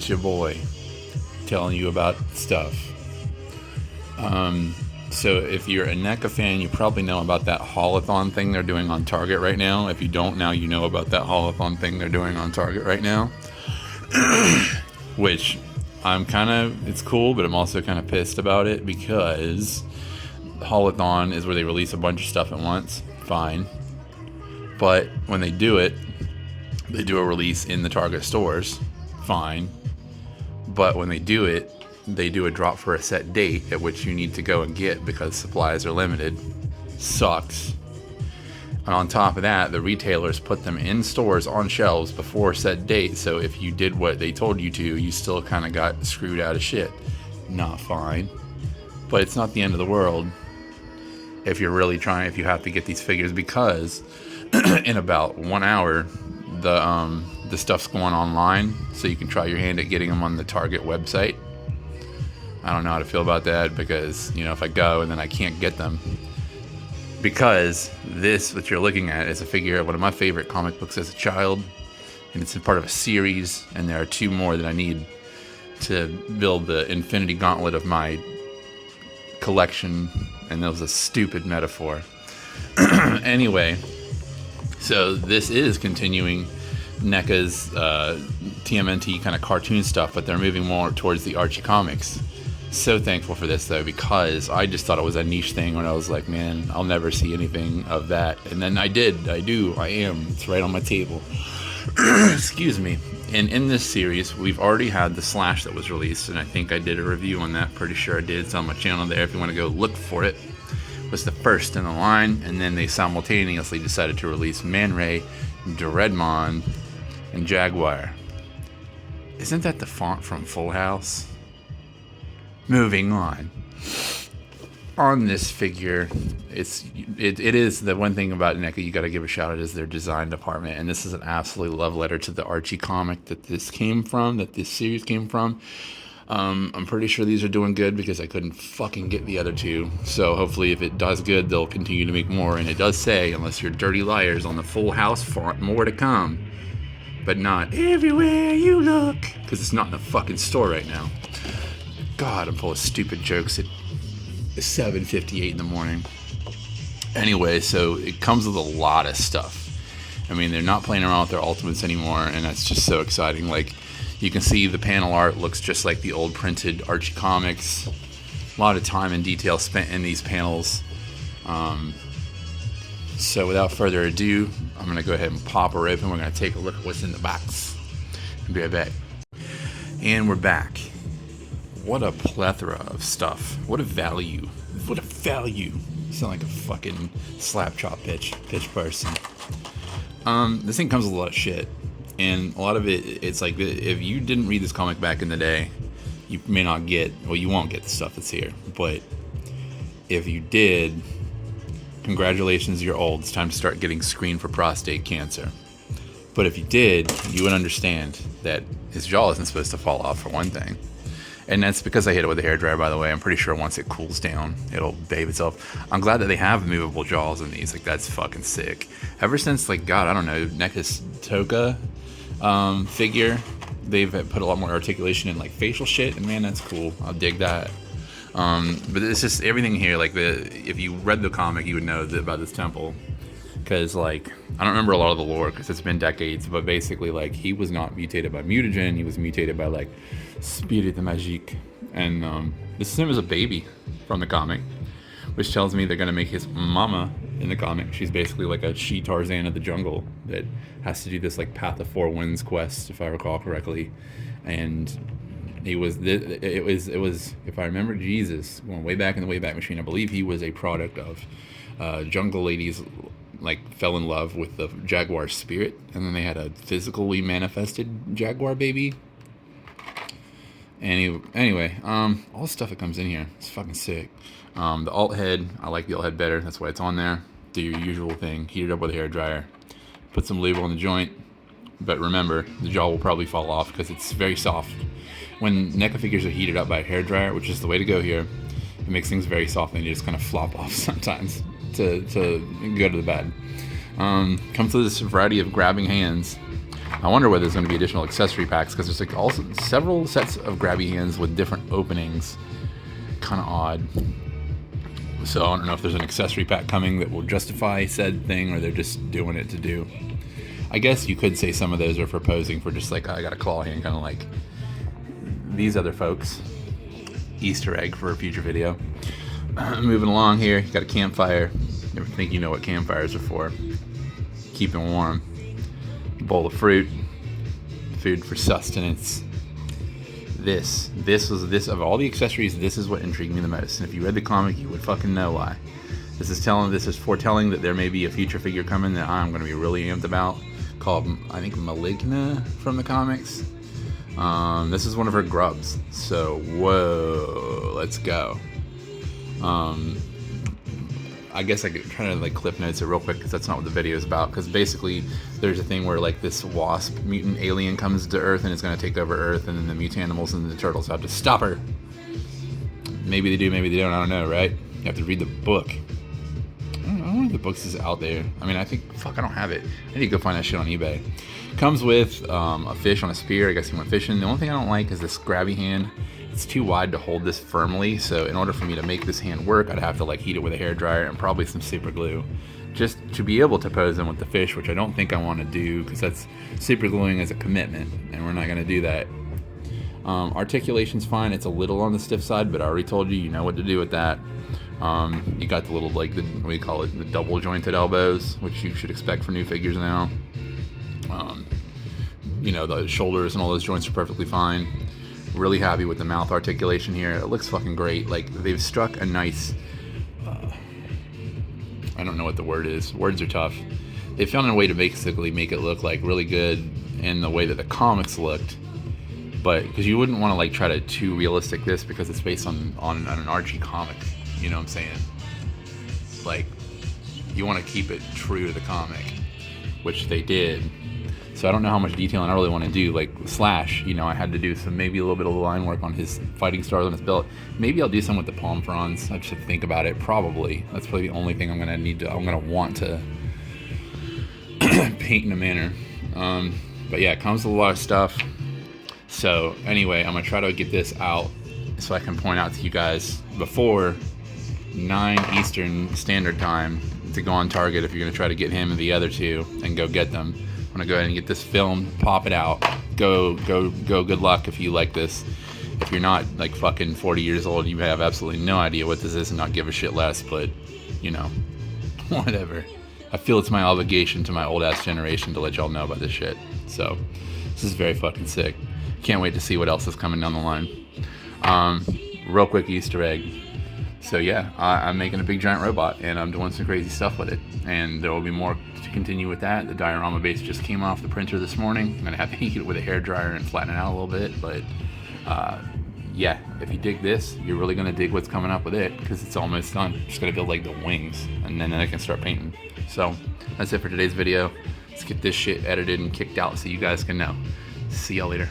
your boy telling you about stuff. So if you're a NECA fan, you probably know about that haulathon thing they're doing on Target right now. If you don't now, you know about that haulathon thing they're doing on Target right now. Which it's cool, but I'm also kind of pissed about it because haulathon is where they release a bunch of stuff at once. Fine. But when they do it, they do a release in the Target stores. Fine. But when they do it, they do a drop for a set date at which you need to go and get because supplies are limited. Sucks. And on top of that, the retailers put them in stores on shelves before set date, so if you did what they told you to, you still kind of got screwed out of shit. Not fine. But it's not the end of the world if you're really trying, if you have to get these figures, because in about 1 hour, the stuff's going online, so you can try your hand at getting them on the Target website. I don't know how to feel about that because, if I go and then I can't get them. Because this, what you're looking at, is a figure of one of my favorite comic books as a child. And it's a part of a series, and there are 2 more that I need to build the Infinity Gauntlet of my collection. And that was a stupid metaphor. Anyway, so this is continuing NECA's TMNT kind of cartoon stuff, but they're moving more towards the Archie comics. So thankful for this though, because I just thought it was a niche thing when I was like, man, I'll never see anything of that. And then I am. It's right on my table. Excuse me. And in this series, we've already had the Slash that was released, and I think I did a review on that. Pretty sure I did. It's on my channel there if you want to go look for it. It was the first in the line, and then they simultaneously decided to release Man Ray, Dreadmon, and Jagwar. Isn't that the font from Full House? Moving on. On this figure, it is the one thing about NECA you got to give a shout out is their design department, and this is an absolute love letter to the Archie comic that this series came from. I'm pretty sure these are doing good because I couldn't fucking get the other 2. So hopefully if it does good, they'll continue to make more. And it does say, unless you're dirty liars, on the Full House font, more to come. But not everywhere you look, because it's not in the fucking store right now. God, I'm full of stupid jokes at 7:58 in the morning. Anyway, so it comes with a lot of stuff. I mean, they're not playing around with their ultimates anymore, and that's just so exciting. Like, you can see the panel art looks just like the old printed Archie comics. A lot of time and detail spent in these panels. So without further ado, I'm going to go ahead and pop her open. We're going to take a look at what's in the box. I'll be right back. And we're back. What a plethora of stuff. What a value. What a value. You sound like a fucking slap chop pitch person. This thing comes with a lot of shit. And a lot of it's like, if you didn't read this comic back in the day, you may not get, well, you won't get the stuff that's here. But if you did, congratulations, you're old. It's time to start getting screened for prostate cancer. But if you did, you would understand that his jaw isn't supposed to fall off, for one thing. And that's because I hit it with a hairdryer, by the way. I'm pretty sure once it cools down, it'll behave itself. I'm glad that they have movable jaws in these. Like, that's fucking sick. Ever since, like, God, I don't know, NECA's Toka figure, they've put a lot more articulation in, like, facial shit. And, man, that's cool. I'll dig that. But it's just everything here. Like, if you read the comic, you would know about this temple. Because, like, I don't remember a lot of the lore because it's been decades. But basically, like, he was not mutated by mutagen. He was mutated by, like, Spirit Magique. And this is him as a baby from the comic, which tells me they're going to make his mama in the comic. She's basically like a she-Tarzan of the jungle that has to do this, like, Path of Four Winds quest, if I recall correctly. And it was, if I remember Jesus, going way back in the Wayback Machine, I believe he was a product of jungle ladies, like, fell in love with the jaguar spirit, and then they had a physically manifested jaguar baby. Anyway, all the stuff that comes in here, it's fucking sick. The alt head, I like the alt head better. That's why it's on there. Do your usual thing, heat it up with a hairdryer, put some lube on the joint. But remember, the jaw will probably fall off because it's very soft. When NECA figures are heated up by a hairdryer, which is the way to go here, it makes things very soft and they just kind of flop off sometimes to go to the bed. Comes with this variety of grabbing hands. I wonder whether there's going to be additional accessory packs, because there's like also several sets of grabby hands with different openings. Kind of odd. So I don't know if there's an accessory pack coming that will justify said thing, or they're just doing it to do. I guess you could say some of those are for posing, for just like, I got a claw hand, kind of like these other folks. Easter egg for a future video. Moving along here, you got a campfire. Never think you know what campfires are for. Keeping warm. Bowl of fruit. Food for sustenance. This of all the accessories, this is what intrigued me the most. And if you read the comic, you would fucking know why. This is foretelling that there may be a future figure coming that I'm going to be really amped about, called, I think, Maligna from the comics. This is one of her grubs. So, whoa, let's go. I guess I could try to like clip notes it real quick, because that's not what the video is about. Because basically, there's a thing where like this wasp mutant alien comes to Earth and it's going to take over Earth, and then the mutanimals and the turtles have to stop her. Maybe they do, maybe they don't. I don't know, right? You have to read the book. I don't know if the books is out there. I mean, I don't have it. I need to go find that shit on eBay. Comes with a fish on a spear. I guess he went fishing. The only thing I don't like is this grabby hand. It's too wide to hold this firmly, so in order for me to make this hand work, I'd have to like heat it with a hairdryer and probably some super glue, just to be able to pose in with the fish, which I don't think I want to do, because that's super gluing as a commitment, and we're not going to do that. Articulation's fine. It's a little on the stiff side, but I already told you, you know what to do with that. You got the little, like, what do you call it, the double jointed elbows, which you should expect for new figures now. You know, the shoulders and all those joints are perfectly fine. Really happy with the mouth articulation here. It looks fucking great. Like, they've struck a nice, I don't know what the word is. Words are tough. They found a way to basically make it look like really good in the way that the comics looked. But because you wouldn't want to like try to too realistic this, because it's based on an Archie comic. You know what I'm saying? Like, you want to keep it true to the comic, which they did. So I don't know how much detailing I really want to do. Like Slash, you know, I had to do maybe a little bit of line work on his fighting stars on his belt. Maybe I'll do some with the palm fronds. I just have to think about it. Probably. That's probably the only thing I'm gonna want to paint in a manner. But yeah, it comes with a lot of stuff. So anyway, I'm gonna try to get this out so I can point out to you guys before 9 Eastern Standard Time to go on Target if you're gonna try to get him and the other two and go get them. I'm gonna go ahead and get this filmed, pop it out, go. Good luck if you like this. If you're not like fucking 40 years old, you have absolutely no idea what this is and not give a shit less. But you know, whatever. I feel it's my obligation to my old ass generation to let y'all know about this shit. So this is very fucking sick. Can't wait to see what else is coming down the line. Real quick Easter egg. So yeah, I'm making a big giant robot, and I'm doing some crazy stuff with it, and there will be more to continue with that. The diorama base just came off the printer this morning. I'm gonna have to heat it with a hairdryer and flatten it out a little bit, but yeah, if you dig this, you're really gonna dig what's coming up with it, because it's almost done. I'm just gonna build like the wings, and then I can start painting. So that's it for today's video. Let's get this shit edited and kicked out so you guys can know. See y'all later.